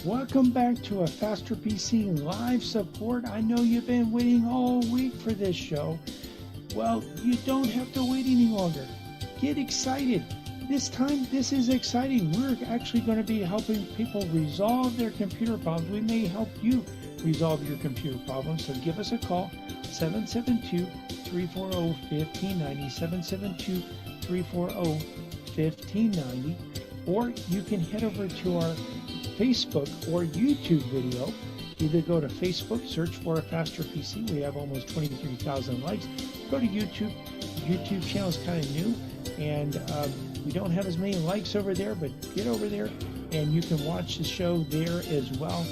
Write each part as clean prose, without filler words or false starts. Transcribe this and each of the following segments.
Welcome back to a Faster PC live support. I know you've been waiting all week for this show. Well, you don't have to wait any longer. Get excited. This time, this is exciting. We're actually going to be helping people resolve their computer problems. We may help you resolve your computer problems. So give us a call, 772-340-1590, 772-340-1590. Or you can head over to our Facebook or YouTube video. Either go to Facebook, search for a Faster PC. We have almost 23,000 likes. Go to YouTube. YouTube channel is kind of new, and we don't have as many likes over there, but get over there and you can watch the show there as well.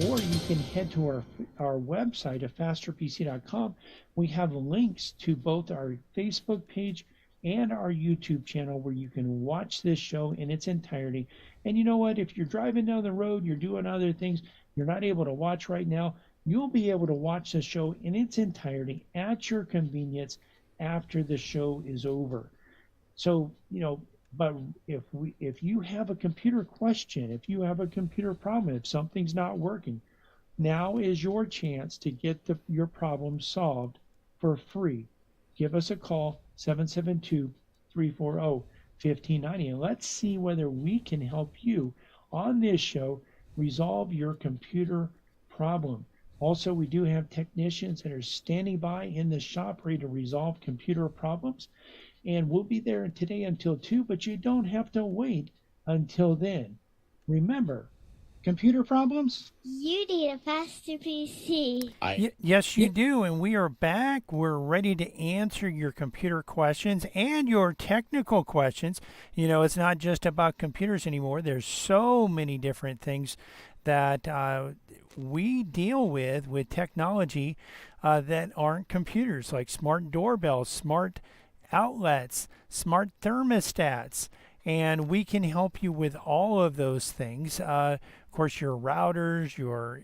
Or you can head to our website at fasterpc.com. We have links to both our Facebook page and our YouTube channel where you can watch this show in its entirety. And you know what? If you're driving down the road, you're doing other things, you're not able to watch right now, you'll be able to watch the show in its entirety at your convenience after the show is over. So, but if you have a computer question, if you have a computer problem, if something's not working, now is your chance to get your problem solved for free. Give us a call, 772-340-1590, and let's see whether we can help you on this show resolve your computer problem. Also, we do have technicians that are standing by in the shop ready to resolve computer problems. And we'll be there today until 2, but you don't have to wait until then. Remember, computer problems? You need a Faster PC. Yes, you do. And we are back. We're ready to answer your computer questions and your technical questions. It's not just about computers anymore. There's so many different things that we deal with technology that aren't computers, like smart doorbells, smart outlets, smart thermostats, and we can help you with all of those things. Of course, your routers, your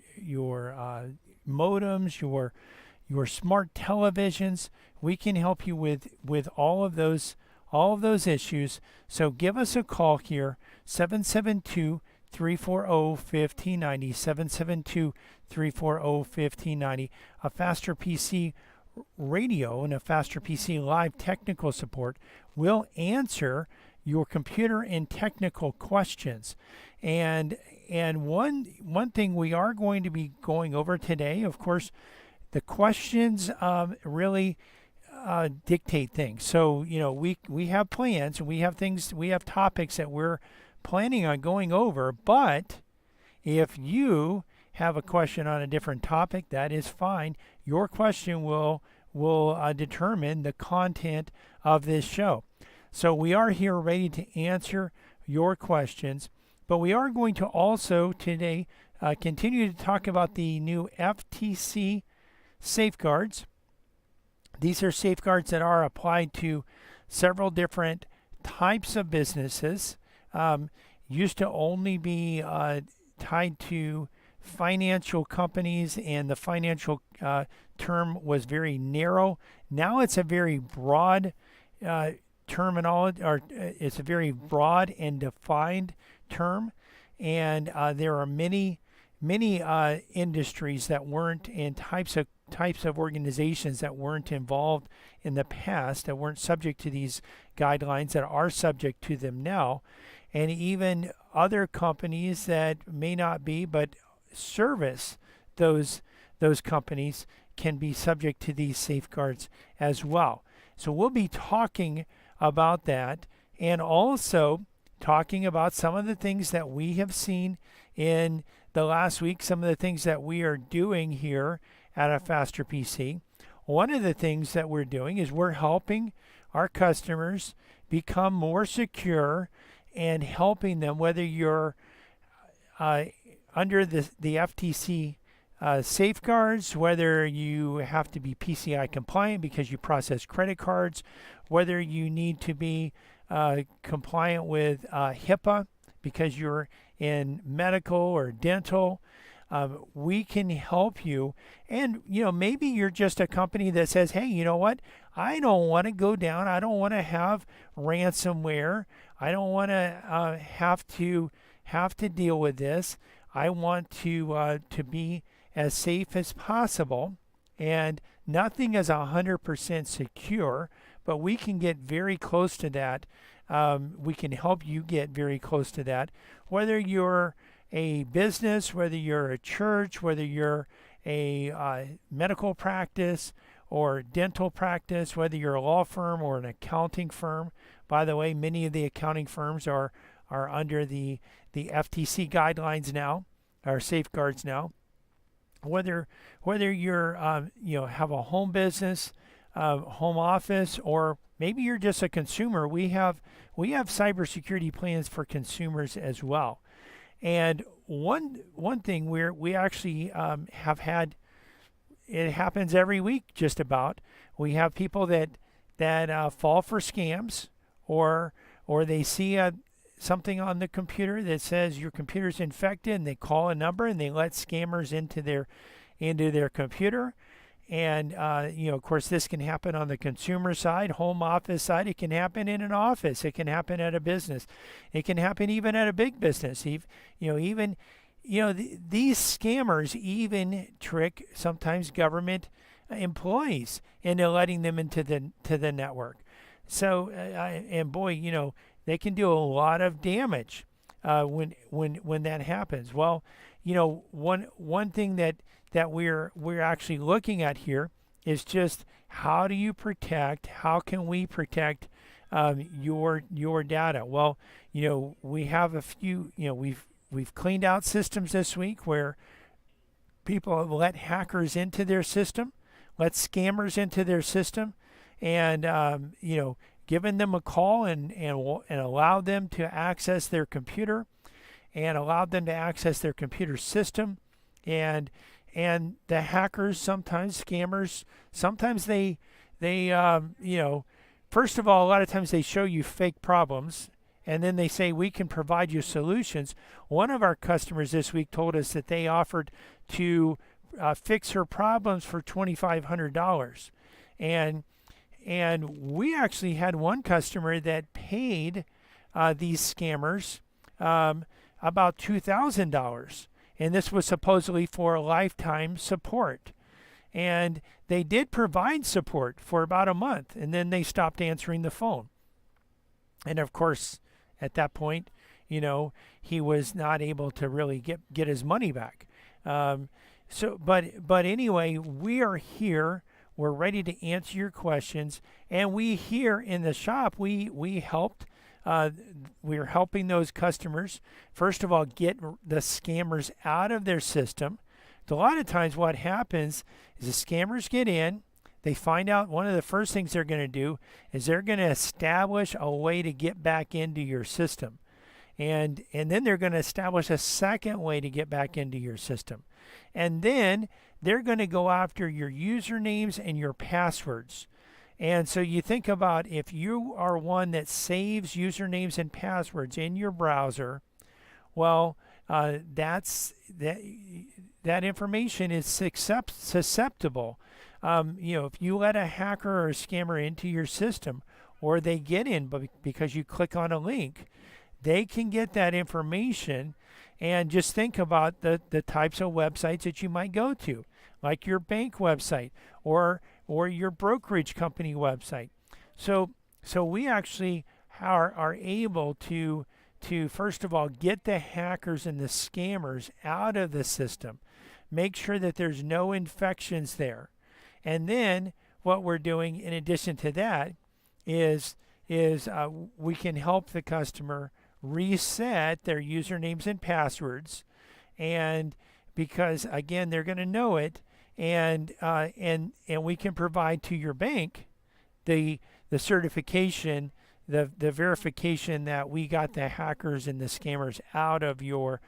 modems, your smart televisions. We can help you with all of those issues. So give us a call here, 772-340-1590, 772-340-1590. A Faster PC Radio and a Faster PC Live technical support will answer your computer and technical questions. And one thing we are going to be going over today, of course, the questions really dictate things. So we have plans, and we have topics that we're planning on going over. But if you have a question on a different topic, that is fine. Your question will determine the content of this show. So we are here ready to answer your questions, but we are going to also today continue to talk about the new FTC safeguards. These are safeguards that are applied to several different types of businesses. Used to only be tied to financial companies, and the financial term was very narrow. Now it's a very broad terminology, or it's a very broad and defined term, and there are many industries that weren't, and types of organizations that weren't involved in the past, that weren't subject to these guidelines, that are subject to them now, and even other companies that may not be, but service those companies can be subject to these safeguards as well. So we'll be talking about that, and also talking about some of the things that we have seen in the last week, some of the things that we are doing here at a Faster PC. One of the things that we're doing is we're helping our customers become more secure, and helping them, whether you're under the FTC safeguards, whether you have to be PCI compliant because you process credit cards, whether you need to be compliant with HIPAA because you're in medical or dental. We can help you. And, maybe you're just a company that says, hey, you know what? I don't want to go down. I don't want to have ransomware. I don't want to have to deal with this. I want to be as safe as possible, and nothing is 100% secure, but we can get very close to that. We can help you get very close to that, whether you're a business, whether you're a church, whether you're a medical practice or dental practice, whether you're a law firm or an accounting firm. By the way, many of the accounting firms are under the FTC guidelines now, or safeguards now. Whether you're have a home business, home office, or maybe you're just a consumer, we have cybersecurity plans for consumers as well. And one thing we actually have had, it happens every week just about. We have people that fall for scams, or they see something on the computer that says your computer's infected, and they call a number and they let scammers into their computer. And of course, this can happen on the consumer side, home office side. It can happen in an office. It can happen at a business. It can happen even at a big business. These scammers even trick sometimes government employees into letting them into the network. So and boy, they can do a lot of damage when that happens. Well, one thing that we're actually looking at here is just how can we protect your data? Well, we have a few, we've cleaned out systems this week where people have let hackers into their system, let scammers into their system, and given them a call and allowed them to access their computer, and allowed them to access their computer system. And the hackers, scammers, sometimes they first of all, a lot of times they show you fake problems, and then they say, we can provide you solutions. One of our customers this week told us that they offered to fix her problems for $2,500. And we actually had one customer that paid these scammers about $2,000. And this was supposedly for a lifetime support. And they did provide support for about a month, and then they stopped answering the phone. And of course, at that point, he was not able to really get his money back. But anyway, we are here. We're ready to answer your questions, and we here in the shop we helped. We're helping those customers, first of all, get the scammers out of their system. So a lot of times what happens is the scammers get in, they find out one of the first things they're going to do is they're going to establish a way to get back into your system. And then they're going to establish a second way to get back into your system. And then they're going to go after your usernames and your passwords. And so you think about, if you are one that saves usernames and passwords in your browser, well, that information is susceptible. If you let a hacker or a scammer into your system, or they get in because you click on a link, they can get that information. And just think about the types of websites that you might go to, like your bank website or your brokerage company website. So we actually are able to first of all get the hackers and the scammers out of the system, make sure that there's no infections there. And then what we're doing in addition to that is we can help the customer reset their usernames and passwords, and because again they're going to know it, and we can provide to your bank the certification, the verification that we got the hackers and the scammers out of your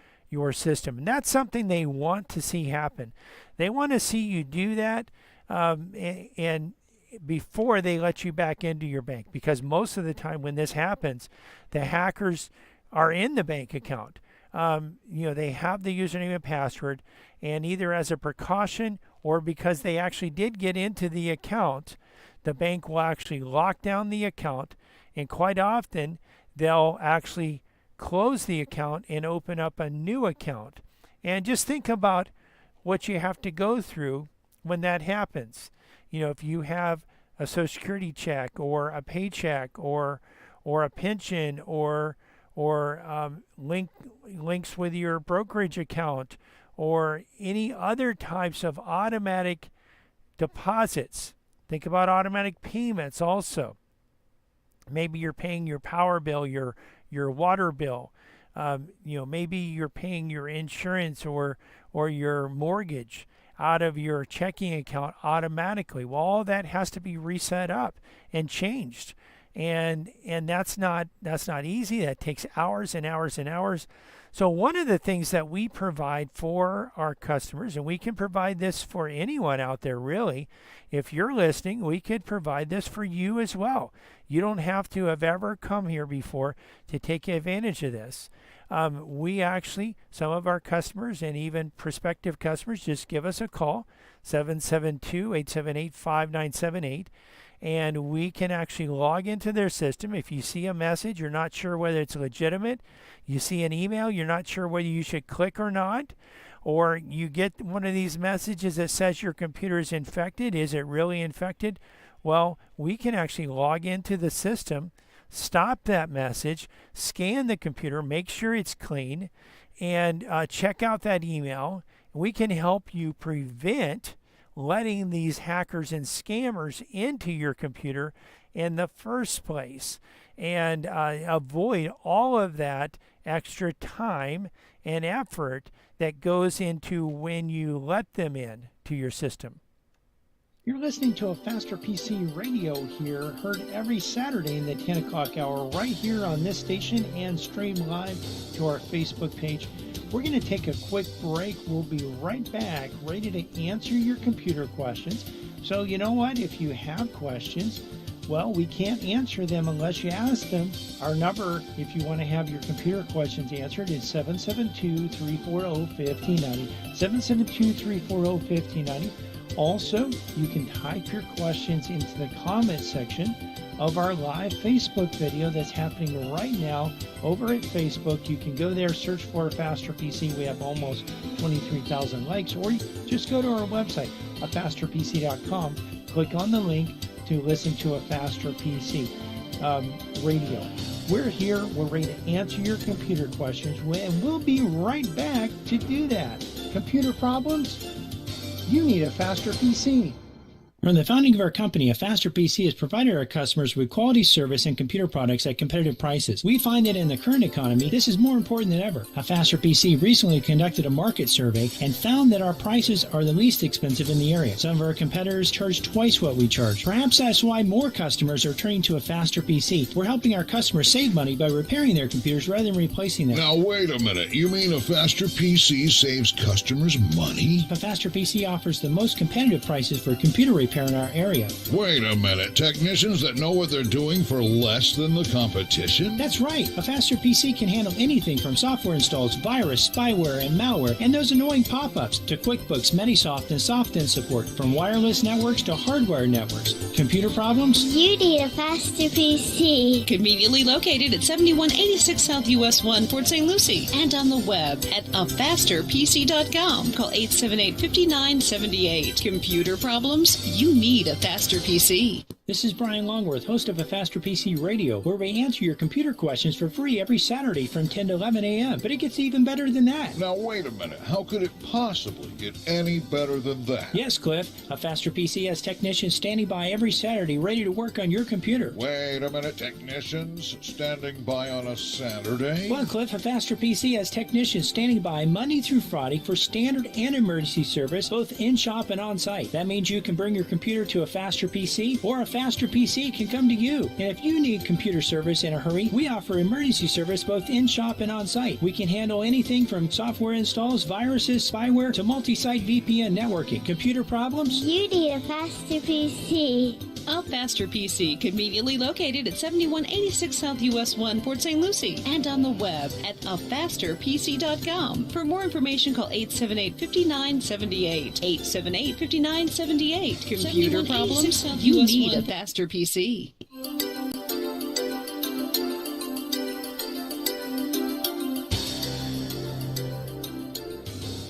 system. And that's something they want to see happen. They want to see you do that, and before they let you back into your bank, because most of the time when this happens, the hackers are in the bank account. They have the username and password, and either as a precaution or because they actually did get into the account, the bank will actually lock down the account, and quite often they'll actually close the account and open up a new account. And just think about what you have to go through when that happens. If you have a Social Security check or a paycheck or a pension or links with your brokerage account or any other types of automatic deposits. Think about automatic payments also. Maybe you're paying your power bill, your water bill. Maybe you're paying your insurance or your mortgage out of your checking account automatically. Well, all that has to be reset up and changed. And that's not easy. That takes hours and hours and hours. So one of the things that we provide for our customers, and we can provide this for anyone out there really, if you're listening, we could provide this for you as well. You don't have to have ever come here before to take advantage of this. We actually, some of our customers and even prospective customers, just give us a call, 772-878-5978. And we can actually log into their system. If you see a message, you're not sure whether it's legitimate. You see an email, you're not sure whether you should click or not. Or you get one of these messages that says your computer is infected. Is it really infected? Well, we can actually log into the system, stop that message, scan the computer, make sure it's clean, and check out that email. We can help you prevent letting these hackers and scammers into your computer in the first place and avoid all of that extra time and effort that goes into when you let them in to your system. You're listening to a Faster PC radio here, heard every Saturday in the 10 o'clock hour right here on this station and stream live to our Facebook page. We're going to take a quick break. We'll be right back, ready to answer your computer questions. So you know what? If you have questions, well, we can't answer them unless you ask them. Our number, if you want to have your computer questions answered, is 772-340-1590. 772-340-1590. Also, you can type your questions into the comment section of our live Facebook video that's happening right now over at Facebook. You can go there, search for a Faster PC. We have almost 23,000 likes. Or you just go to our website, afasterpc.com. Click on the link to listen to a Faster PC radio. We're here. We're ready to answer your computer questions, and we'll be right back to do that. Computer problems? You need a Faster PC. From the founding of our company, a Faster PC has provided our customers with quality service and computer products at competitive prices. We find that in the current economy, this is more important than ever. A Faster PC recently conducted a market survey and found that our prices are the least expensive in the area. Some of our competitors charge twice what we charge. Perhaps that's why more customers are turning to a Faster PC. We're helping our customers save money by repairing their computers rather than replacing them. Now, wait a minute. You mean a Faster PC saves customers money? A Faster PC offers the most competitive prices for computer repair in our area. Wait a minute. Technicians that know what they're doing for less than the competition? That's right. A Faster PC can handle anything from software installs, virus, spyware, and malware, and those annoying pop-ups to QuickBooks, Metisoft, and SoftIn support, from wireless networks to hardware networks. Computer problems? You need a Faster PC. Conveniently located at 7186 South US 1, Port St. Lucie, and on the web at afasterpc.com. Call 878-5978. Computer problems? You need a Faster PC. This is Brian Longworth, host of a Faster PC Radio, where we answer your computer questions for free every Saturday from 10 to 11 a.m. But it gets even better than that. Now, wait a minute. How could it possibly get any better than that? Yes, Cliff. A Faster PC has technicians standing by every Saturday ready to work on your computer. Wait a minute. Technicians standing by on a Saturday? Well, Cliff, a Faster PC has technicians standing by Monday through Friday for standard and emergency service, both in-shop and on-site. That means you can bring your computer to a Faster PC, or a Faster PC can come to you. And if you need computer service in a hurry, we offer emergency service both in-shop and on-site. We can handle anything from software installs, viruses, spyware, to multi-site VPN networking. Computer problems? You need a Faster PC. A Faster PC, conveniently located at 7186 South US 1, Port St. Lucie, and on the web at afasterpc.com. For more information, call 878-5978. 878-5978. Computer problems? You need a Faster PC.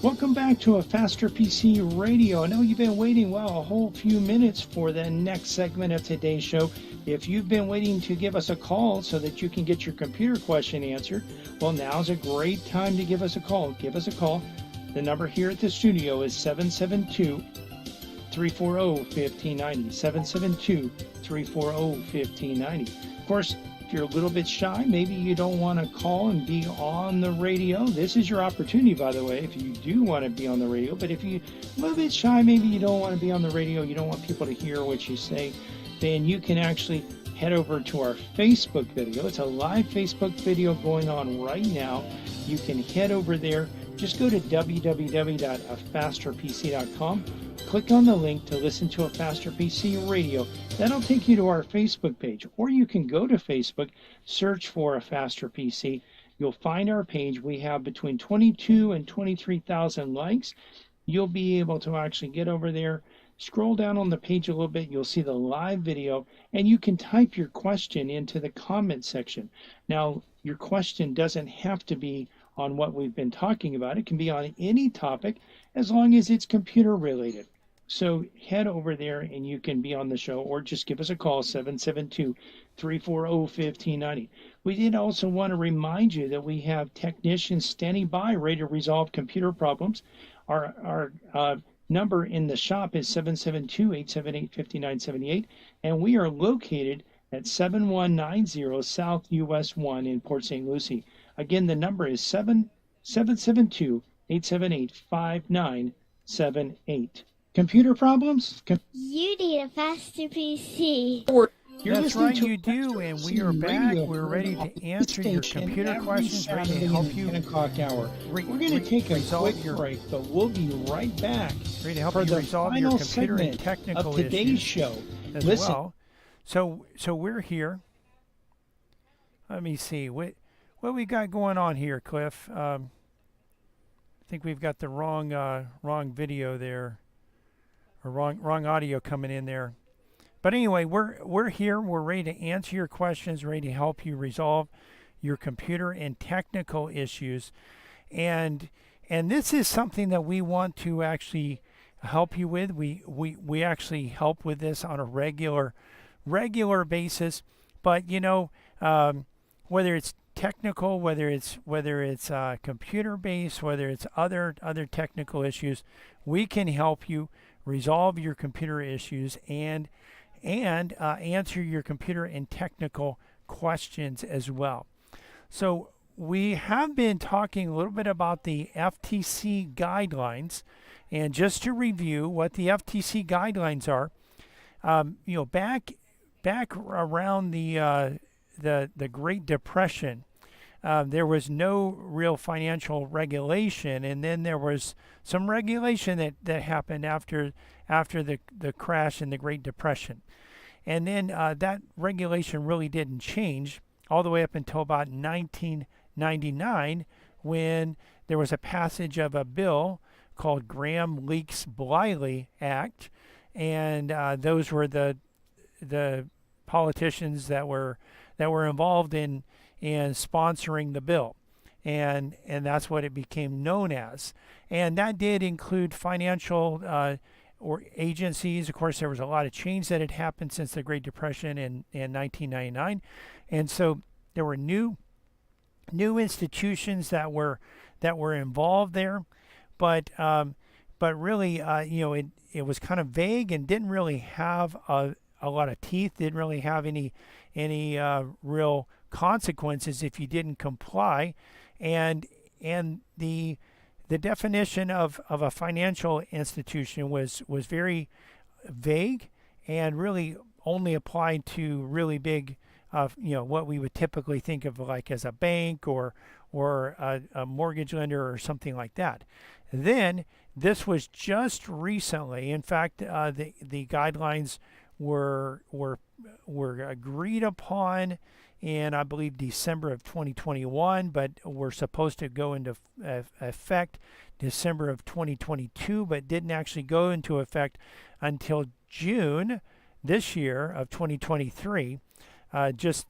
Welcome back to a Faster PC Radio. I know you've been waiting, a whole few minutes for the next segment of today's show. If you've been waiting to give us a call so that you can get your computer question answered, well, now's a great time to give us a call. Give us a call. The number here at the studio is 772-340-1590, 772-340-1590. Of course, if you're a little bit shy, maybe you don't want to call and be on the radio, this is your opportunity, by the way, if you do want to be on the radio. But if you're a little bit shy, maybe you don't want to be on the radio, you don't want people to hear what you say, then you can actually head over to our Facebook video. It's a live Facebook video going on right now. You can head over there. Just go to www.afasterpc.com. Click on the link to listen to a Faster PC Radio. That'll take you to our Facebook page. Or you can go to Facebook, search for a Faster PC. You'll find our page. We have between 22 and 23,000 likes. You'll be able to actually get over there, scroll down on the page a little bit. You'll see the live video, and you can type your question into the comment section. Now, your question doesn't have to be on what we've been talking about. It can be on any topic as long as it's computer related. So head over there and you can be on the show, or just give us a call, 772-340-1590. We did also want to remind you that we have technicians standing by ready to resolve computer problems. Our number in the shop is 772-878-5978, and we are located at 7190 South US 1 in Port St. Lucie. Again, the number is 772-878-5978. Computer problems? You need a faster PC. You're That's listening right, to you do, and we are back. We're ready to answer your computer questions, ready to help you. 10 o'clock hour. We're going to take a quick break, but we'll be right back ready to help for you the resolve final your computer and segment technical of today's issues show. as Listen. well. So we're here. Let me see what we got going on here, Cliff. I think we've got the wrong video there, or wrong audio coming in there. But anyway, we're here. We're ready to answer your questions, ready to help you resolve your computer and technical issues. And this is something that we want to actually help you with. We actually help with this on a regular basis. But whether it's technical, whether it's computer based, whether it's other technical issues, we can help you resolve your computer issues and answer your computer and technical questions as well. So we have been talking a little bit about the FTC guidelines, and just to review what the FTC guidelines are, back around the Great Depression, there was no real financial regulation, and then there was some regulation that happened after the crash in the Great Depression. And then that regulation really didn't change all the way up until about 1999, when there was a passage of a bill called Gramm-Leach-Bliley Act, and those were the politicians that were involved in sponsoring the bill, and that's what it became known as. And that did include financial or agencies. Of course, there was a lot of change that had happened since the Great Depression in 1999, and so there were new institutions that were involved there, but really, it was kind of vague and didn't really have a lot of teeth. Didn't really have any real consequences if you didn't comply, and the definition of a financial institution was very vague and really only applied to really big, what we would typically think of like as a bank or a mortgage lender or something like that. Then this was just recently. In fact, the guidelines were agreed upon in, I believe, December of 2021, but were supposed to go into effect December of 2022, but didn't actually go into effect until June this year of 2023, just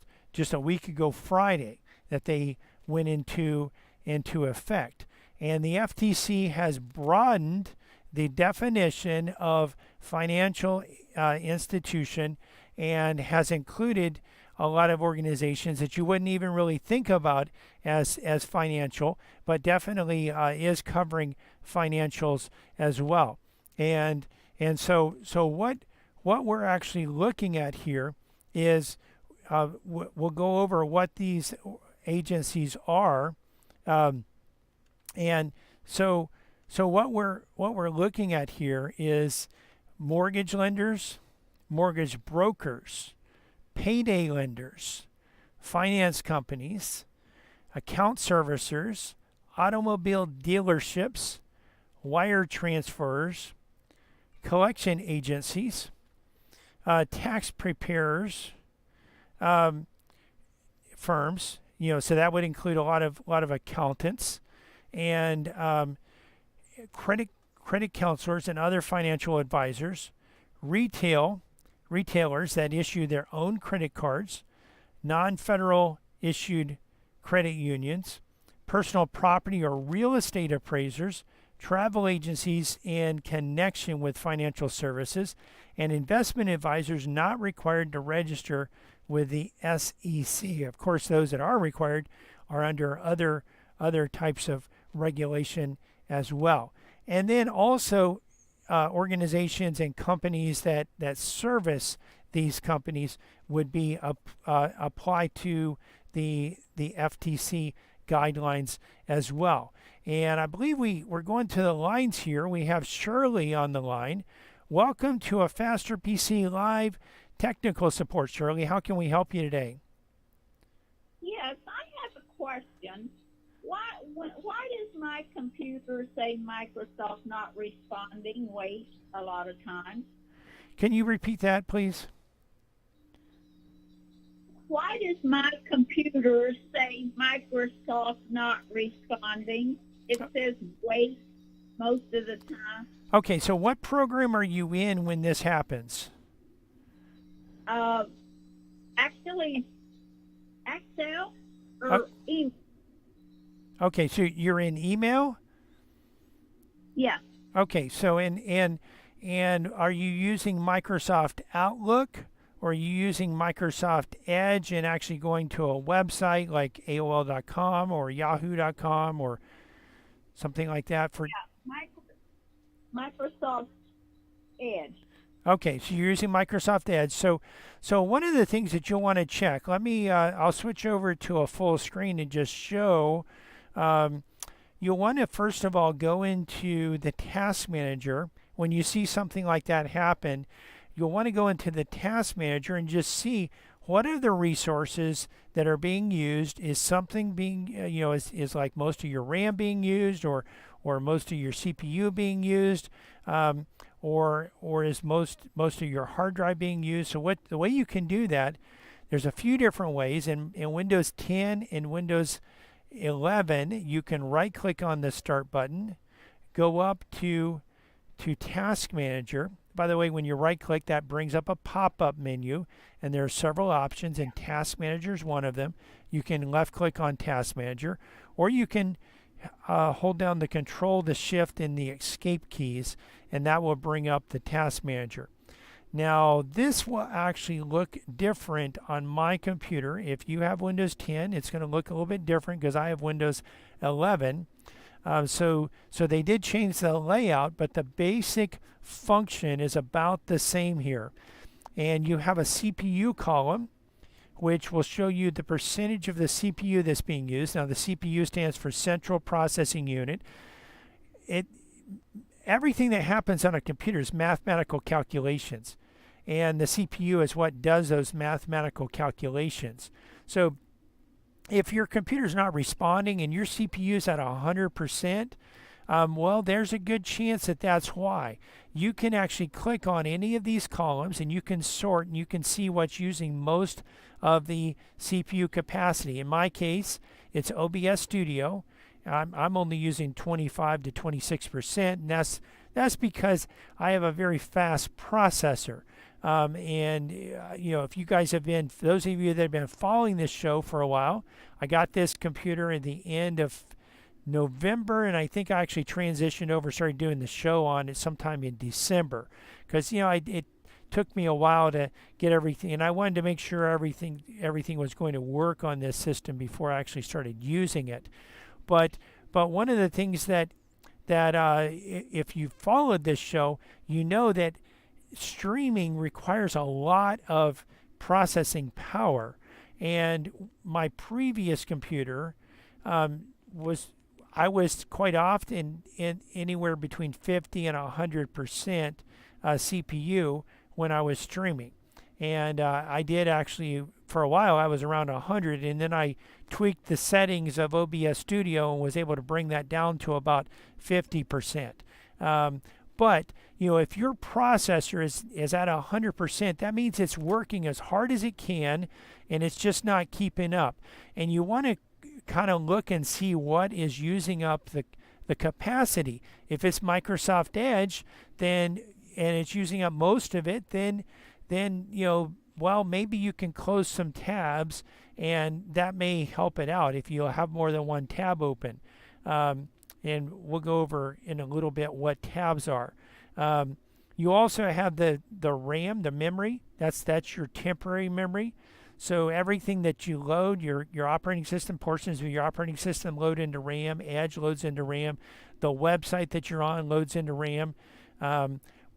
a week ago Friday, that they went into effect. And the FTC has broadened the definition of financial institution and has included a lot of organizations that you wouldn't even really think about as financial, but definitely is covering financials as well. And so what we're actually looking at here is we'll go over what these agencies are, and so what we're looking at here is mortgage lenders, mortgage brokers, payday lenders, finance companies, account servicers, automobile dealerships, wire transfers, collection agencies, tax preparers, firms. So that would include a lot of accountants and credit counselors and other financial advisors, retailers that issue their own credit cards, non-federal issued credit unions, personal property or real estate appraisers, travel agencies in connection with financial services, and investment advisors not required to register with the SEC. Of course, those that are required are under other types of regulation as well. And then also organizations and companies that service these companies would be apply to the FTC guidelines as well. And I believe we're going to the lines here. We have Shirley on the line. Welcome to a Faster PC Live technical support, Shirley. How can we help you today? Yes, I have a question. Why does my computer say Microsoft not responding wait a lot of times? Can you repeat that, please? Why does my computer say Microsoft not responding? It says wait most of the time. Okay, so what program are you in when this happens? Actually, Excel or email. Okay, so you're in email? Yeah. Okay, so and are you using Microsoft Outlook, or are you using Microsoft Edge and actually going to a website like AOL.com or Yahoo.com or something like that for? Yeah, Microsoft Edge. Okay, so you're using Microsoft Edge. So one of the things that you'll want to check. I'll switch over to a full screen and just show. You'll want to first of all go into the Task Manager. When you see something like that happen, you'll want to go into the Task Manager and just see what are the resources that are being used. Is something being, is like most of your RAM being used, or most of your CPU being used, or is most of your hard drive being used? So the way you can do that, there's a few different ways. In Windows 10 and Windows 11, you can right-click on the Start button, go up to Task Manager. By the way, when you right-click, that brings up a pop-up menu, and there are several options, and Task Manager is one of them. You can left-click on Task Manager, or you can hold down the Control, the Shift, and the Escape keys, and that will bring up the Task Manager. Now, this will actually look different on my computer. If you have Windows 10, it's going to look a little bit different because I have Windows 11. So they did change the layout, but the basic function is about the same here. And you have a CPU column, which will show you the percentage of the CPU that's being used. Now, the CPU stands for Central Processing Unit. Everything that happens on a computer is mathematical calculations, and the CPU is what does those mathematical calculations. So if your computer's not responding and your CPU is at 100%, well, there's a good chance that that's why. You can actually click on any of these columns and you can sort, and you can see what's using most of the CPU capacity. In my case, it's OBS Studio. I'm only using 25 to 26%, and that's because I have a very fast processor. If you guys have been, for those of you that have been following this show for a while, I got this computer at the end of November, and I think I actually transitioned over, started doing the show on it sometime in December, because it took me a while to get everything, and I wanted to make sure everything was going to work on this system before I actually started using it. But one of the things that if you followed this show, you know that streaming requires a lot of processing power, and my previous computer I was quite often in anywhere between 50 and 100% CPU when I was streaming. And I did actually, for a while, I was around 100, and then I tweaked the settings of OBS Studio and was able to bring that down to about 50%. But if your processor is at 100%, that means it's working as hard as it can, and it's just not keeping up. And you want to kind of look and see what is using up the capacity. If it's Microsoft Edge, and it's using up most of it, then maybe you can close some tabs, and that may help it out if you have more than one tab open. And we'll go over in a little bit what tabs are. You also have the RAM, the memory. That's your temporary memory. So everything that you load, your operating system, portions of your operating system load into RAM. Edge loads into RAM. The website that you're on loads into RAM.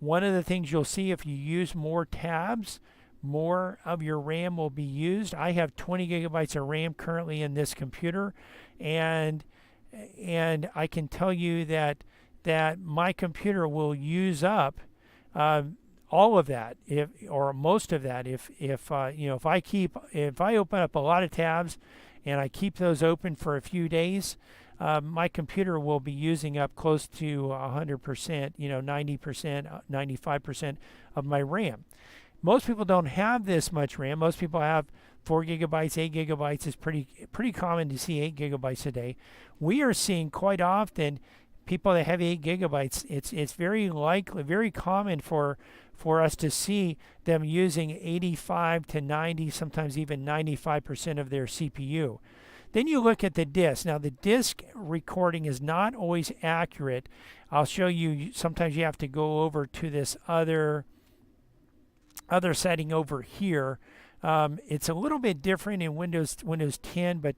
One of the things you'll see, if you use more tabs, more of your RAM will be used. I have 20 gigabytes of RAM currently in this computer, and I can tell you that my computer will use up all of that, or most of that, if I open up a lot of tabs and I keep those open for a few days, my computer will be using up close to 100%, 90%, 95% of my RAM. Most people don't have this much RAM. Most people have 4 gigabytes, 8 gigabytes. It's pretty common to see 8 gigabytes a day. We are seeing quite often people that have 8 gigabytes. It's very common for us to see them using 85 to 90, sometimes even 95% of their CPU. Then you look at the disk. Now, the disk recording is not always accurate. I'll show you. Sometimes you have to go over to this other setting over here. It's a little bit different in Windows 10, but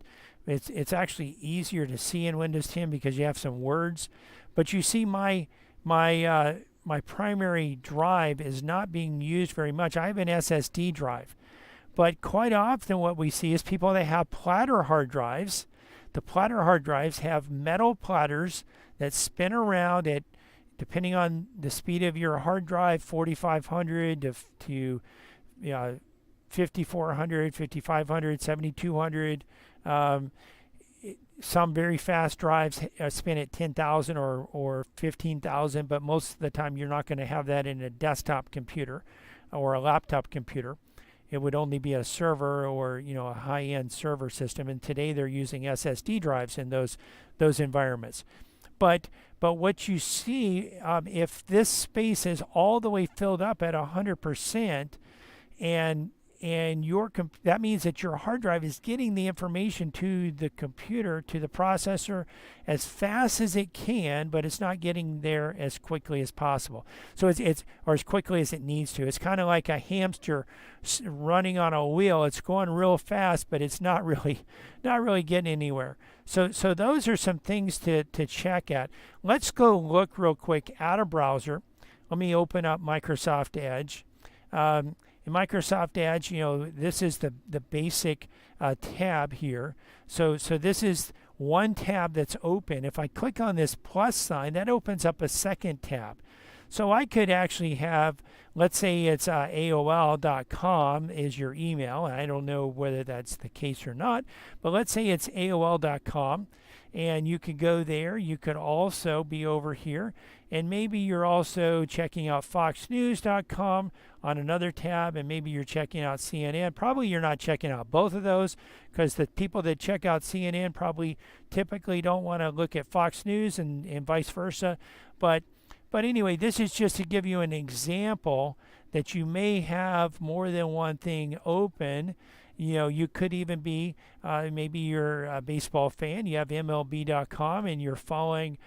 it's actually easier to see in Windows 10 because you have some words. But you see my primary drive is not being used very much. I have an SSD drive. But quite often what we see is people that have platter hard drives. The platter hard drives have metal platters that spin around at, depending on the speed of your hard drive, 4,500 to 5,400, 5,500, 7,200. Some very fast drives spin at 10,000 or 15,000, but most of the time you're not going to have that in a desktop computer or a laptop computer. It would only be a server or a high-end server system, and today they're using SSD drives in those environments. But what you see, if this space is all the way filled up at 100%, and that means that your hard drive is getting the information to the computer, to the processor, as fast as it can, but it's not getting there as quickly as possible. So it's or as quickly as it needs to. It's kind of like a hamster running on a wheel. It's going real fast, but it's not really getting anywhere. So those are some things to check at. Let's go look real quick at a browser. Let me open up Microsoft Edge. In Microsoft Edge, this is the basic tab here. So this is one tab that's open. If I click on this plus sign, that opens up a second tab. So I could actually have, let's say it's AOL.com is your email. I don't know whether that's the case or not, but let's say it's AOL.com, and you could go there. You could also be over here, and maybe you're also checking out FoxNews.com on another tab, and maybe you're checking out CNN. Probably you're not checking out both of those, because the people that check out CNN probably typically don't want to look at Fox News and vice versa. But anyway, this is just to give you an example that you may have more than one thing open. You could even be, maybe you're a baseball fan, you have MLB.com and you're following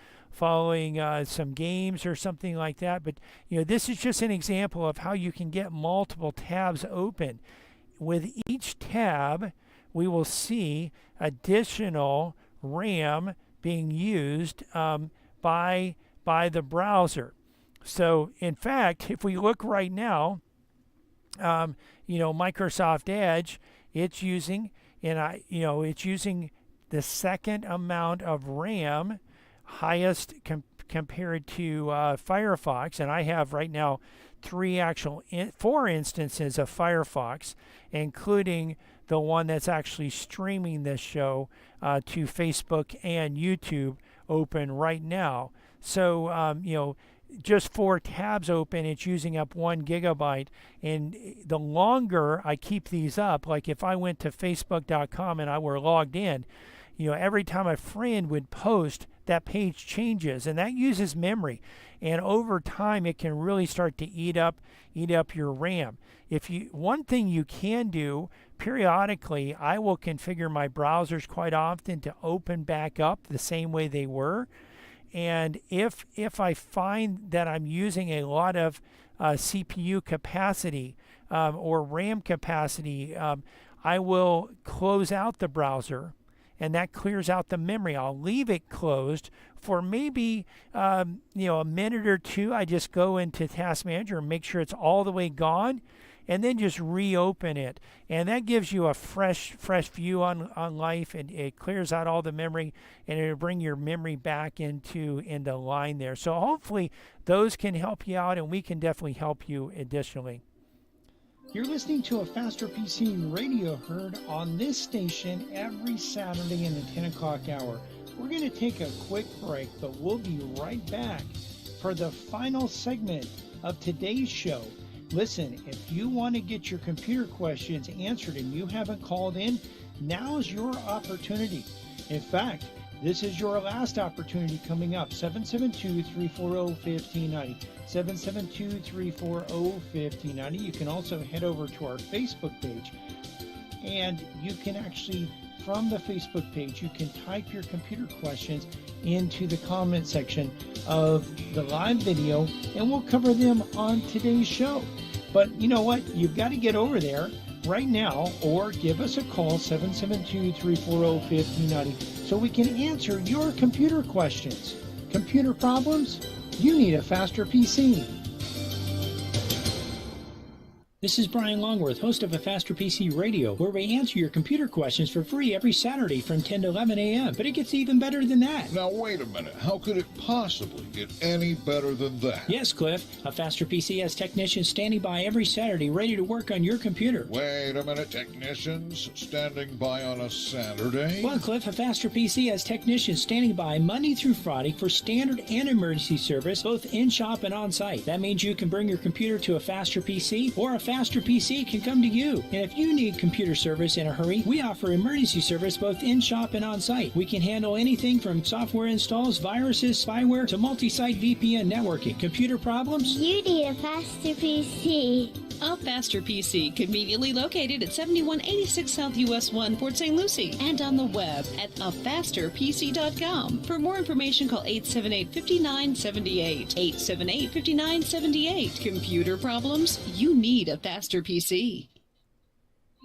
some games or something like that. But this is just an example of how you can get multiple tabs open. With each tab, we will see additional RAM being used by the browser. So in fact, if we look right now, Microsoft Edge, it's using the second amount of RAM, highest compared to Firefox, and I have right now four instances of Firefox, including the one that's actually streaming this show to Facebook and YouTube open right now. So just 4 tabs open, it's using up 1 gigabyte. And the longer I keep these up, like if I went to facebook.com and I were logged in, every time a friend would post, that page changes, and that uses memory. And over time, it can really start to eat up your RAM. One thing you can do periodically, I will configure my browsers quite often to open back up the same way they were. And if I find that I'm using a lot of CPU capacity or RAM capacity, I will close out the browser, and that clears out the memory. I'll leave it closed for maybe a minute or two. I just go into Task Manager and make sure it's all the way gone, and then just reopen it. And that gives you a fresh view on life, and it clears out all the memory, and it'll bring your memory back into line there. So hopefully those can help you out, and we can definitely help you additionally. You're listening to a Faster PC radio heard on this station every Saturday in the 10 o'clock hour. We're going to take a quick break, but we'll be right back for the final segment of today's show. Listen, if you want to get your computer questions answered and you haven't called in, now's your opportunity. In fact, this is your last opportunity coming up. 772-340-1590. 772-340-1590. You can also head over to our Facebook page, and you can actually, from the Facebook page, you can type your computer questions into the comment section of the live video, and we'll cover them on today's show. But you know what? You've got to get over there right now, or give us a call, 772-340-1590, so we can answer your computer questions. Computer problems? You need a faster PC. This is Brian Longworth, host of A Faster PC Radio, where we answer your computer questions for free every Saturday from 10 to 11 a.m. But it gets even better than that. Now, wait a minute. How could it possibly get any better than that? Yes, Cliff. A Faster PC has technicians standing by every Saturday ready to work on your computer. Wait a minute. Technicians standing by on a Saturday? Well, Cliff, A Faster PC has technicians standing by Monday through Friday for standard and emergency service, both in-shop and on-site. That means you can bring your computer to A Faster PC, or A Faster PC can come to you. And if you need computer service in a hurry, we offer emergency service both in-shop and on-site. We can handle anything from software installs, viruses, spyware, to multi-site VPN networking. Computer problems? You need a faster PC. A Faster PC, conveniently located at 7186 South US 1, Port St. Lucie, and on the web at afasterpc.com. For more information, call 878-5978. 878-5978. Computer problems? You need a Faster PC.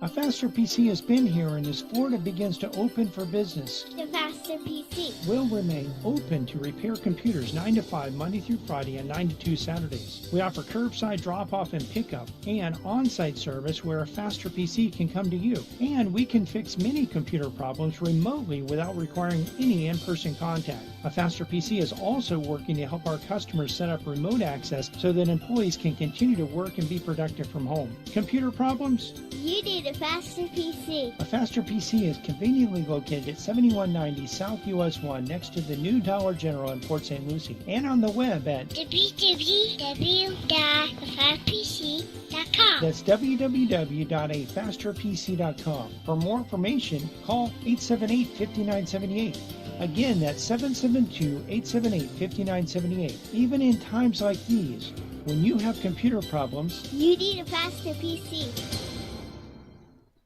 A Faster PC has been here, and as Florida begins to open for business, The faster PC. will remain open to repair computers 9 to 5 Monday through Friday and 9 to 2 Saturdays. We offer curbside drop-off and pickup and on-site service where a Faster PC can come to you. And we can fix many computer problems remotely without requiring any in-person contact. A Faster PC is also working to help our customers set up remote access so that employees can continue to work and be productive from home. Computer problems? You need a faster PC. A Faster PC is conveniently located at 7190 South US 1 next to the new Dollar General in Port St. Lucie, and on the web at www.afasterpc.com. that's www.afasterpc.com. For more information, call 878-5978. Again, that's 772-878-5978. Even in times like these, when you have computer problems, You need a faster PC.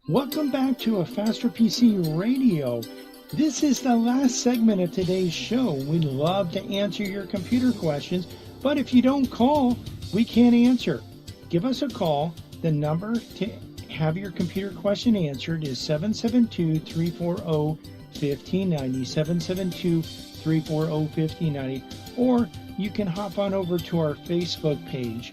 Welcome back to A Faster PC Radio. This is the last segment of today's show. We'd love to answer your computer questions, but if you don't call, we can't answer. Give us a call. The number to have your computer question answered is 772-340-1590, 772-340-1590, or you can hop on over to our Facebook page,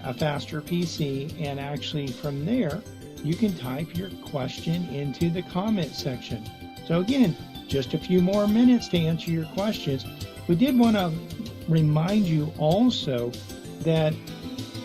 A Faster PC, and actually from there, you can type your question into the comment section. So again, just a few more minutes to answer your questions. We did want to remind you also that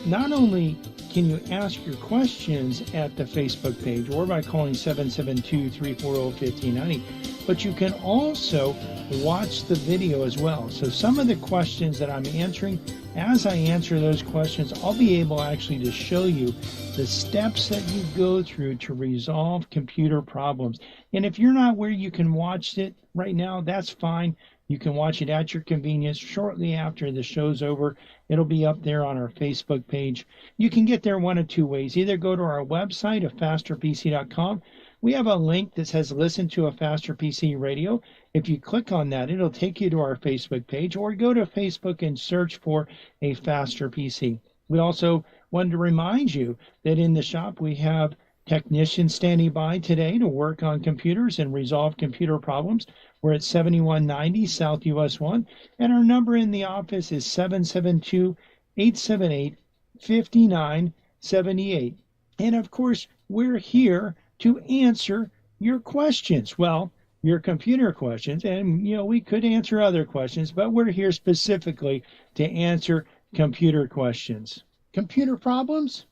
not only can you ask your questions at the Facebook page or by calling 772-340-1590, but you can also watch the video as well. So some of the questions that I'm answering, as I answer those questions, I'll be able actually to show you the steps that you go through to resolve computer problems. And if you're not where you can watch it right now, that's fine. You can watch it at your convenience shortly after the show's over. It'll be up there on our Facebook page. You can get there one of two ways. Either go to our website, afasterpc.com. We have a link that says listen to A Faster PC Radio. If you click on that, it'll take you to our Facebook page, or go to Facebook and search for A Faster PC. We also wanted to remind you that in the shop we have technicians standing by today to work on computers and resolve computer problems. We're at 7190 South US 1, and our number in the office is 772-878-5978. And of course, we're here to answer your questions. Well, your computer questions, and we could answer other questions, but we're here specifically to answer computer questions. Computer problems?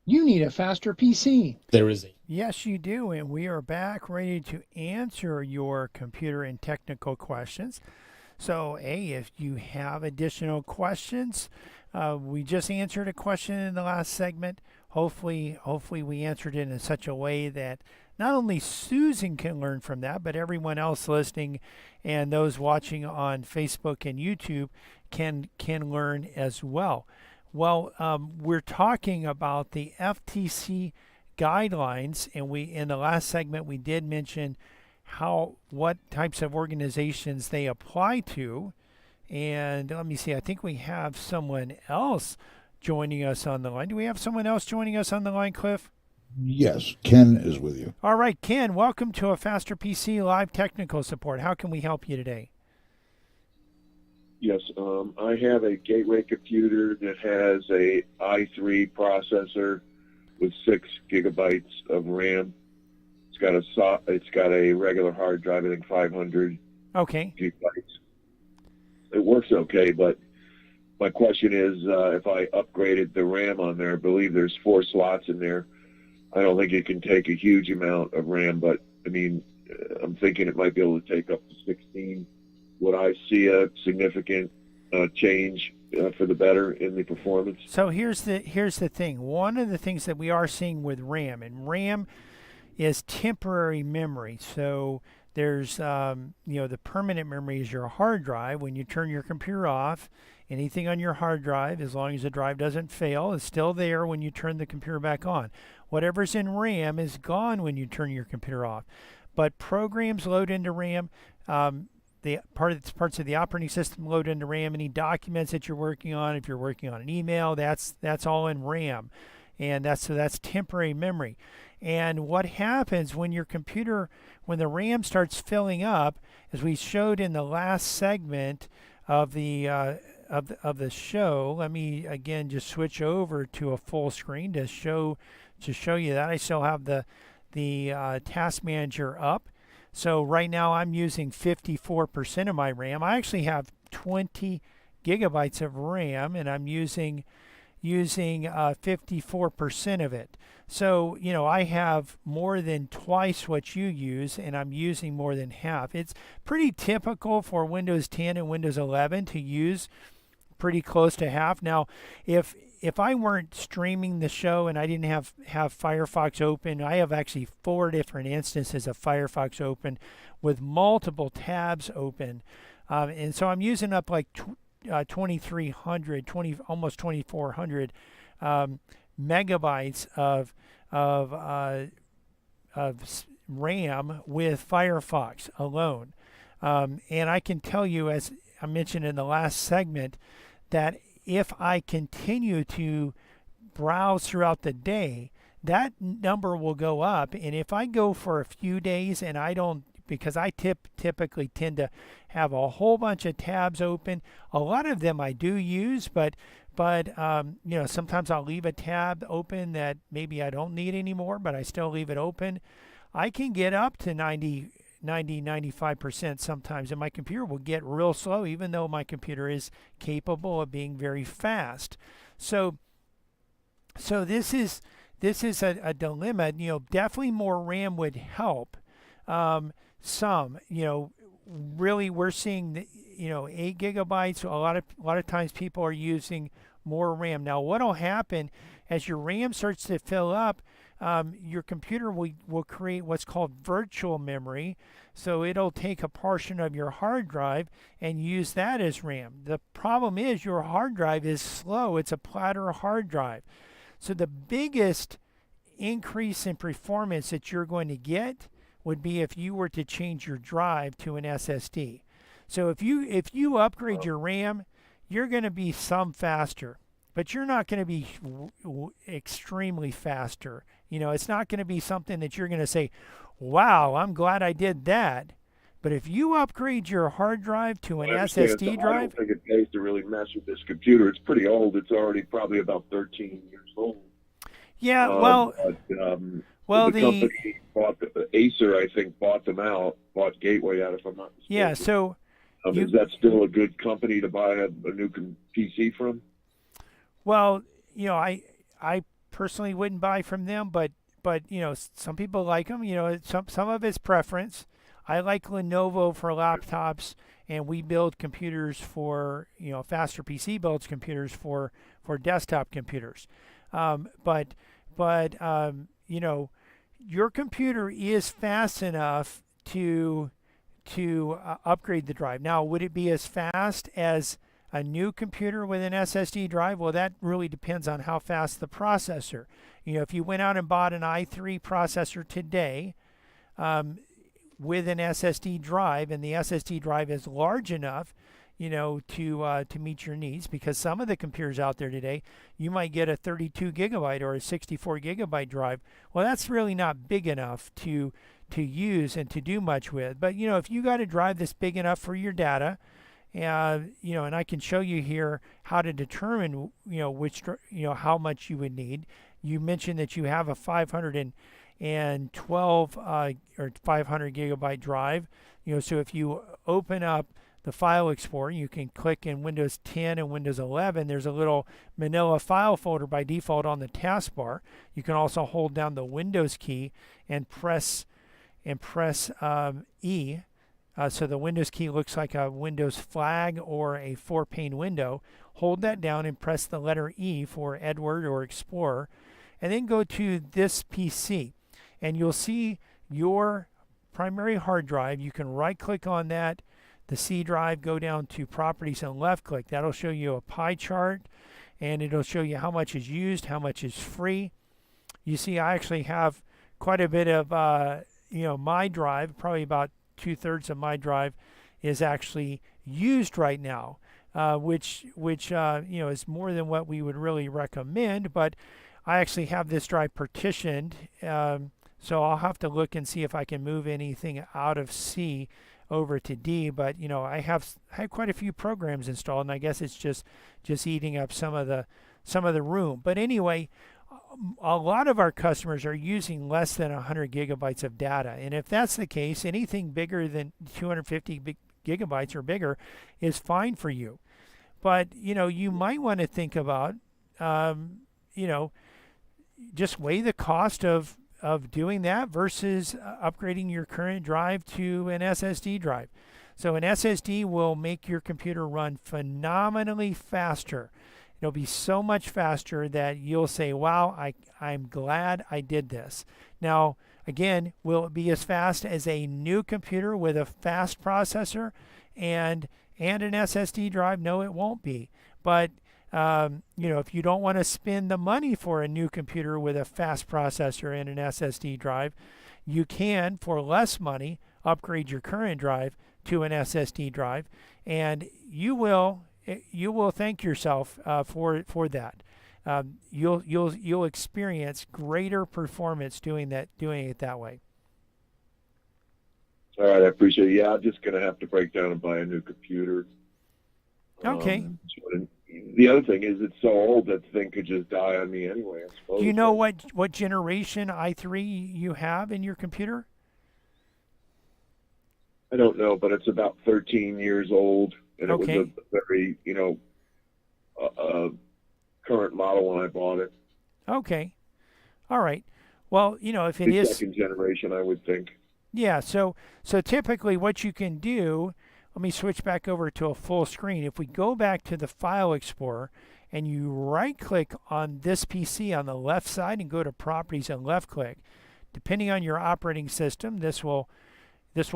You need A Faster PC. There is a Yes, you do, and we are back ready to answer your computer and technical questions. So, if you have additional questions, we just answered a question in the last segment. Hopefully we answered it in such a way that not only Susan can learn from that, but everyone else listening and those watching on Facebook and YouTube can learn as well. Well, we're talking about the FTC guidelines, and in the last segment we did mention what types of organizations they apply to. And let me see, I think we have someone else joining us on the line. Do we have someone else joining us on the line, Cliff? Yes, Ken is with you. All right, Ken, welcome to A Faster PC Live Technical Support. How can we help you today? Yes, I have a gateway computer that has a i3 processor with 6 gigabytes of RAM. It's got a regular hard drive, I think 500 gigabytes. It works okay, but my question is, if I upgraded the RAM on there, I believe there's 4 slots in there. I don't think it can take a huge amount of RAM, but I mean, I'm thinking it might be able to take up to 16. Would I see a significant change for the better in the performance? So here's the thing. One of the things that we are seeing with RAM, and RAM is temporary memory. So there's the permanent memory is your hard drive. When you turn your computer off, anything on your hard drive, as long as the drive doesn't fail, is still there when you turn the computer back on. Whatever's in RAM is gone when you turn your computer off. But programs load into RAM. The parts of the operating system load into RAM. Any documents that you're working on, if you're working on an email, that's all in RAM, and that's temporary memory. And what happens when when the RAM starts filling up, as we showed in the last segment of the show. Let me again just switch over to a full screen to show you that I still have the task manager up. So right now I'm using 54% of my RAM. I actually have 20 gigabytes of RAM, and I'm using 54% of it. So, I have more than twice what you use, and I'm using more than half. It's pretty typical for Windows 10 and Windows 11 to use pretty close to half. Now, if I weren't streaming the show and I didn't have Firefox open, I have actually 4 different instances of Firefox open with multiple tabs open. And so I'm using up like 2,300, almost 2,400 megabytes of RAM with Firefox alone. And I can tell you, as I mentioned in the last segment, that if I continue to browse throughout the day, that number will go up. And if I go for a few days and I don't, because I typically tend to have a whole bunch of tabs open. A lot of them I do use, but sometimes I'll leave a tab open that maybe I don't need anymore, but I still leave it open. I can get up to 95% sometimes, and my computer will get real slow, even though my computer is capable of being very fast. So this is a dilemma. Definitely more RAM would help. Really we're seeing 8 gigabytes. A lot of times people are using more RAM. Now what'll happen as your RAM starts to fill up, your computer will create what's called virtual memory. So it'll take a portion of your hard drive and use that as RAM. The problem is your hard drive is slow. It's a platter hard drive. So the biggest increase in performance that you're going to get would be if you were to change your drive to an SSD. So if you upgrade your RAM, you're going to be some faster, but you're not going to be extremely faster. It's not going to be something that you're going to say, wow, I'm glad I did that. But if you upgrade your hard drive to an SSD drive, I don't think it pays to really mess with this computer. It's pretty old. It's already probably about 13 years old. Yeah, the company bought Acer, I think, bought Gateway out, if I'm not mistaken. Yeah, so is that still a good company to buy a new PC from? Well, I personally wouldn't buy from them, but some people like them. Some of it's preference. I like Lenovo for laptops, and we build computers for Faster PC builds computers for desktop computers. But your computer is fast enough to upgrade the drive. Now, would it be as fast as a new computer with an SSD drive? Well, that really depends on how fast the processor. If you went out and bought an i3 processor today with an SSD drive, and the SSD drive is large enough, to meet your needs, because some of the computers out there today, you might get a 32 gigabyte or a 64 gigabyte drive. Well, that's really not big enough to use and to do much with. But if you got a drive that's big enough for your data, and I can show you here how to determine how much you would need. You mentioned that you have a 512 or 500 gigabyte drive. So if you open up the File Explorer, you can click in Windows 10 and Windows 11. There's a little Manila file folder by default on the taskbar. You can also hold down the Windows key and press E. So the Windows key looks like a Windows flag or a 4-pane window. Hold that down and press the letter E for Edward or Explorer, and then go to this PC, and you'll see your primary hard drive. You can right-click on that, the C drive, go down to Properties and left-click. That'll show you a pie chart, and it'll show you how much is used, how much is free. You see, I actually have quite a bit of my drive, probably about 2/3 of my drive is actually used right now, which is more than what we would really recommend. But I actually have this drive partitioned, so I'll have to look and see if I can move anything out of C over to D. But I have quite a few programs installed, and I guess it's just eating up some of the room. But anyway, a lot of our customers are using less than 100 gigabytes of data. And if that's the case, anything bigger than 250 gigabytes or bigger is fine for you. But, you might want to think about, just weigh the cost of doing that versus upgrading your current drive to an SSD drive. So an SSD will make your computer run phenomenally faster. It'll be so much faster that you'll say, wow, I'm glad I did this. Now, again, will it be as fast as a new computer with a fast processor and an SSD drive? No, it won't be. But, if you don't want to spend the money for a new computer with a fast processor and an SSD drive, you can, for less money, upgrade your current drive to an SSD drive, and you will thank yourself for that. You'll experience greater performance doing it that way. All right, I appreciate it. Yeah, I'm just going to have to break down and buy a new computer. Okay. The other thing is it's so old that the thing could just die on me anyway, I suppose. Do you know what generation i3 you have in your computer? I don't know, but it's about 13 years old, and Okay. it was a very, current model when I bought it. Okay. All right. Well, if it is second generation, I would think. Yeah, so typically what you can do, let me switch back over to a full screen. If we go back to the File Explorer and you right-click on this PC on the left side and go to Properties and left-click, depending on your operating system, this will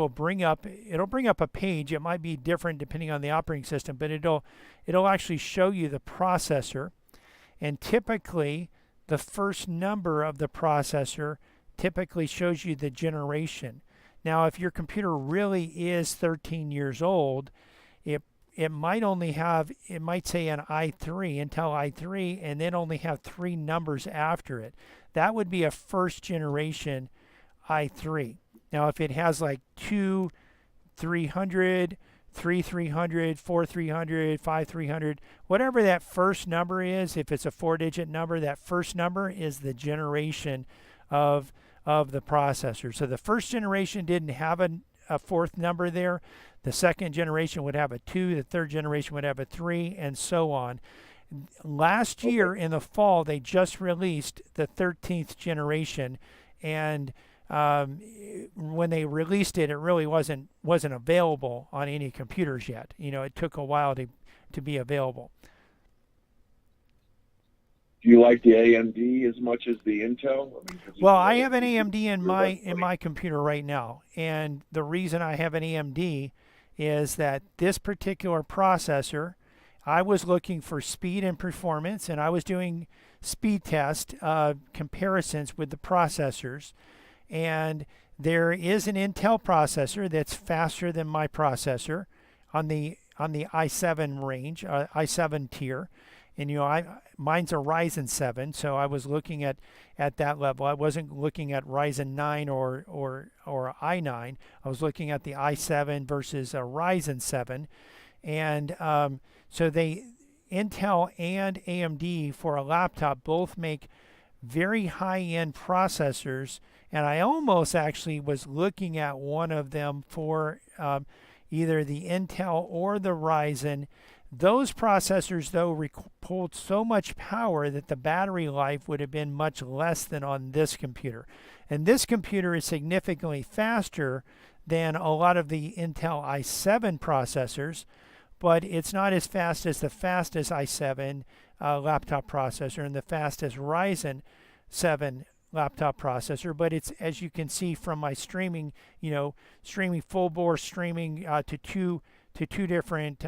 bring up a page. It might be different depending on the operating system, but it'll actually show you the processor, and typically the first number of the processor typically shows you the generation. Now, if your computer really is 13 years old, it might say an i3, Intel i3, and then only have 3 numbers after it. That would be a first generation i3. Now, if it has like 2300, 3300, 4300, 5300, whatever that first number is, if it's a 4-digit number, that first number is the generation of the processor. So the first generation didn't have a 4th number there. The second generation would have a 2. The third generation would have a 3, and so on. Last year in the fall, they just released the 13th generation, and when they released it, it really wasn't available on any computers yet. It took a while to be available. Do you like the AMD as much as the Intel? Well, I have an AMD in my computer right now, and the reason I have an AMD is that this particular processor, I was looking for speed and performance, and I was doing speed test comparisons with the processors, and there is an Intel processor that's faster than my processor on the i7 range, i7 tier. And mine's a Ryzen 7, so I was looking at that level. I wasn't looking at Ryzen 9 or i9. I was looking at the i7 versus a Ryzen 7, and so Intel and AMD for a laptop both make very high-end processors, and I almost actually was looking at one of them for either the Intel or the Ryzen. Those processors, though, pulled so much power that the battery life would have been much less than on this computer. And this computer is significantly faster than a lot of the Intel i7 processors, but it's not as fast as the fastest i7 laptop processor and the fastest Ryzen 7 laptop processor. But it's, as you can see from my streaming, streaming full bore streaming to two different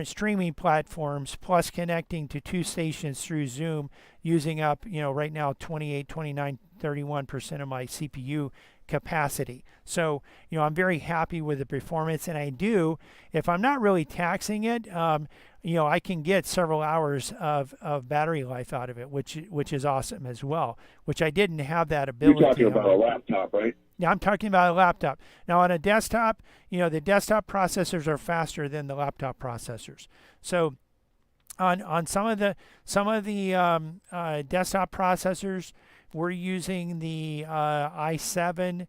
streaming platforms, plus connecting to 2 stations through Zoom, using up, right now 28, 29, 31% of my CPU capacity. So, I'm very happy with the performance, and if I'm not really taxing it, I can get several hours of battery life out of it, which is awesome as well, which I didn't have that ability. You're talking about a laptop, right? Yeah, I'm talking about a laptop. Now, on a desktop, the desktop processors are faster than the laptop processors. So, on some of the desktop processors, we're using the i7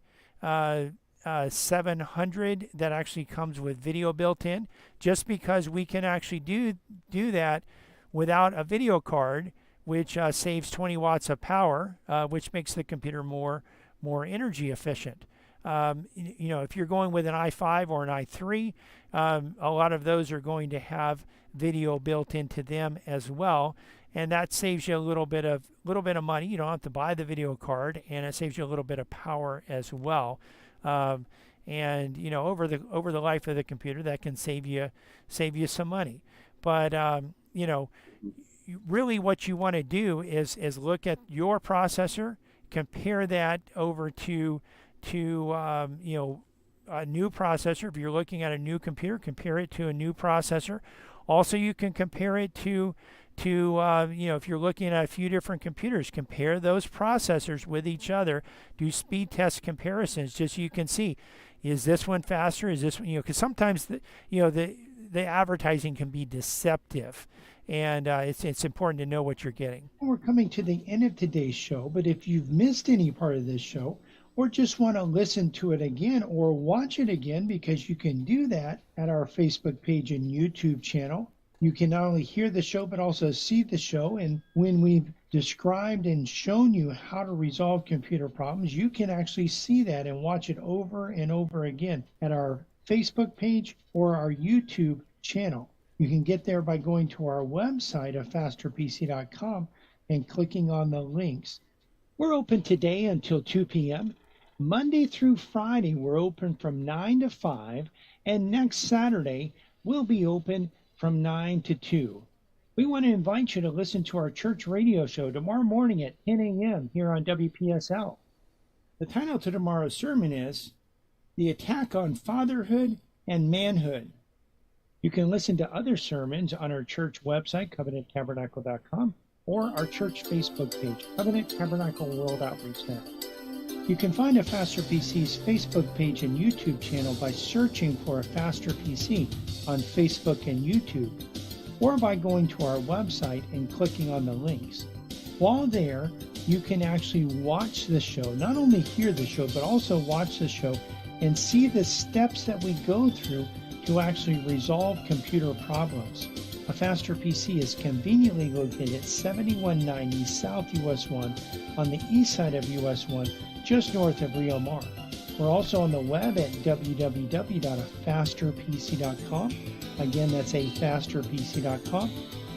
700 that actually comes with video built in, just because we can actually do that without a video card, which saves 20 watts of power, which makes the computer more energy efficient. If you're going with an i5 or an i3, a lot of those are going to have video built into them as well, and that saves you a little bit of money. You don't have to buy the video card, and it saves you a little bit of power as well. And over the life of the computer, that can save you some money. But really, what you want to do is look at your processor compare that over to a new processor. If you're looking at a new computer, compare it to a new processor. Also, you can compare it to if you're looking at a few different computers, compare those processors with each other. Do speed test comparisons, just so you can see, is this one faster? Is this, because sometimes the advertising can be deceptive, and it's important to know what you're getting. We're coming to the end of today's show, but if you've missed any part of this show, or just want to listen to it again or watch it again, because you can do that at our Facebook page and YouTube channel. You can not only hear the show, but also see the show. And when we've described and shown you how to resolve computer problems, you can actually see that and watch it over and over again at our Facebook page or our YouTube channel. You can get there by going to our website of fasterpc.com and clicking on the links. We're open today until 2 p.m. Monday through Friday, we're open from 9 to 5, and next Saturday, we'll be open from 9 to 2. We want to invite you to listen to our church radio show tomorrow morning at 10 a.m. here on WPSL. The title to tomorrow's sermon is The Attack on Fatherhood and Manhood. You can listen to other sermons on our church website, covenanttabernacle.com, or our church Facebook page, Covenant Tabernacle World Outreach Center. You can find a Faster PC's Facebook page and YouTube channel by searching for a Faster PC on Facebook and YouTube, or by going to our website and clicking on the links. While there, you can actually watch the show, not only hear the show, but also watch the show and see the steps that we go through to actually resolve computer problems. A Faster PC is conveniently located at 7190 South US 1 on the east side of US 1, just north of Rio Mar. We're also on the web at www.afasterpc.com. Again, that's afasterpc.com.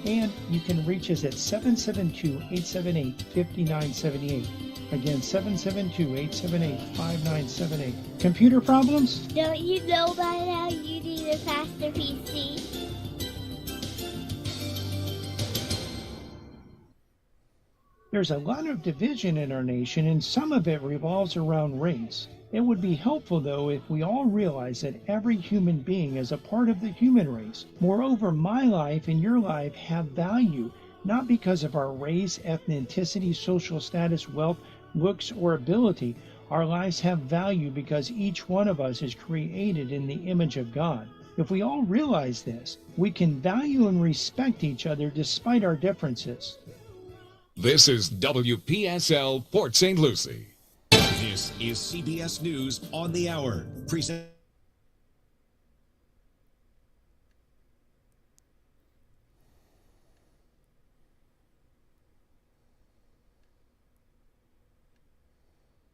And you can reach us at 772-878-5978. Again, 772-878-5978. Computer problems? Don't you know by now you need a faster PC? There's a lot of division in our nation, and some of it revolves around race. It would be helpful, though, if we all realize that every human being is a part of the human race. Moreover, my life and your life have value, not because of our race, ethnicity, social status, wealth, looks, or ability. Our lives have value because each one of us is created in the image of God. If we all realize this, we can value and respect each other despite our differences. This is WPSL Port St. Lucie. This is CBS News on the Hour, presented